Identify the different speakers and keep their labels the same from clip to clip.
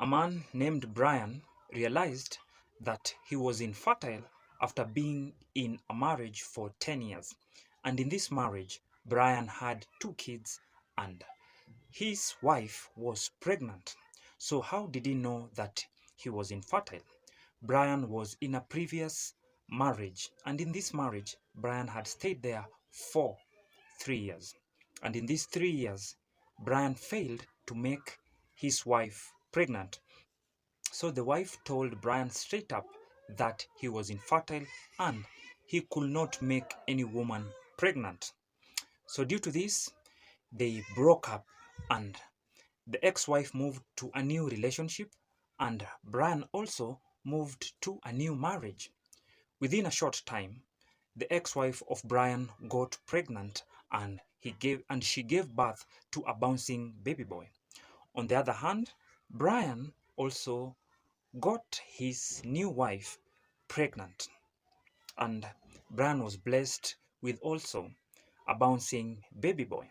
Speaker 1: man named Brian realized that he was infertile after being in a marriage for 10 years. And in this marriage, Brian had 2 kids and his wife was pregnant. So how did he know that he was infertile? Brian was in a previous marriage, and in this marriage, Brian had stayed there for 3 years. And in these 3 years, Brian failed to make his wife pregnant. So the wife told Brian straight up that he was infertile and he could not make any woman pregnant. So due to this, they broke up and the ex-wife moved to a new relationship and Brian also moved to a new marriage. Within a short time, the ex-wife of Brian got pregnant and she gave birth to a bouncing baby boy. On the other hand, Brian also got his new wife pregnant and Brian was blessed with also a bouncing baby boy.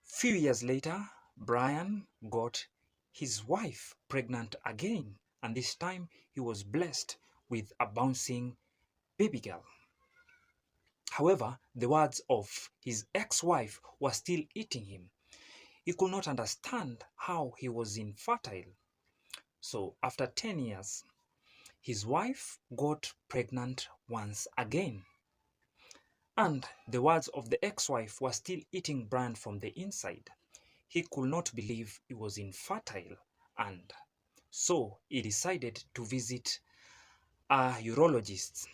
Speaker 1: Few years later, Brian got his wife pregnant again, and this time he was blessed with a bouncing baby girl. However, the words of his ex-wife were still eating him. He could not understand how he was infertile. So after 10 years, his wife got pregnant once again. And the words of the ex-wife were still eating Brian from the inside. He could not believe he was infertile, and so he decided to visit a urologist,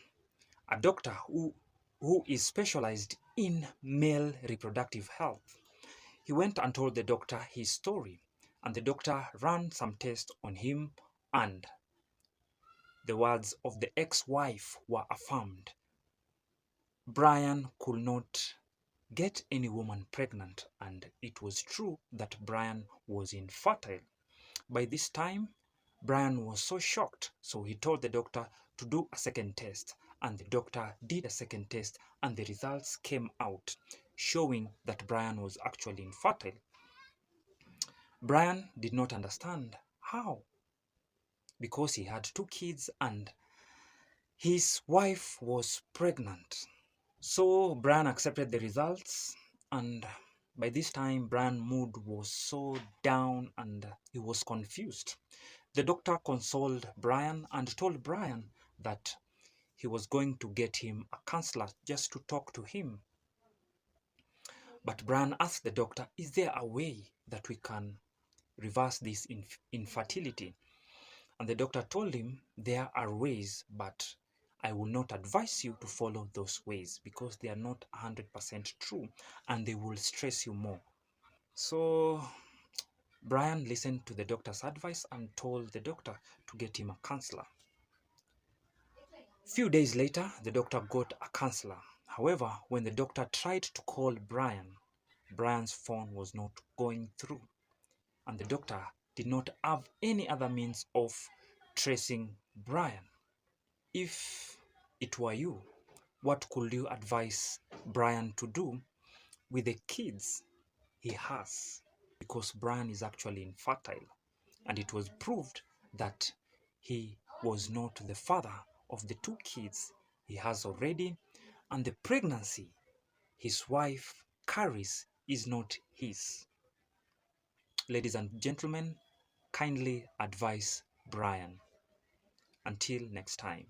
Speaker 1: a doctor who is specialized in male reproductive health. He went and told the doctor his story, and the doctor ran some tests on him, and the words of the ex-wife were affirmed. Brian could not get any woman pregnant, and it was true that Brian was infertile. By this time, Brian was so shocked, so he told the doctor to do a second test, and the doctor did a second test, and the results came out showing that Brian was actually infertile. Brian did not understand how, because he had 2 kids and his wife was pregnant. So Brian accepted the results, and by this time Brian's mood was so down and he was confused. The doctor consoled Brian and told Brian that he was going to get him a counselor just to talk to him. But Brian asked the doctor, is there a way that we can reverse this infertility? And the doctor told him there are ways, but I will not advise you to follow those ways because they are not 100% true and they will stress you more. So Brian listened to the doctor's advice and told the doctor to get him a counselor. Few days later, the doctor got a counselor. However, when the doctor tried to call Brian, Brian's phone was not going through, and the doctor did not have any other means of tracing Brian. If it were you, what could you advise Brian to do with the kids he has? Because Brian is actually infertile, and it was proved that he was not the father of the 2 kids he has already, and the pregnancy his wife carries is not his. Ladies and gentlemen, kindly advise Brian. Until next time.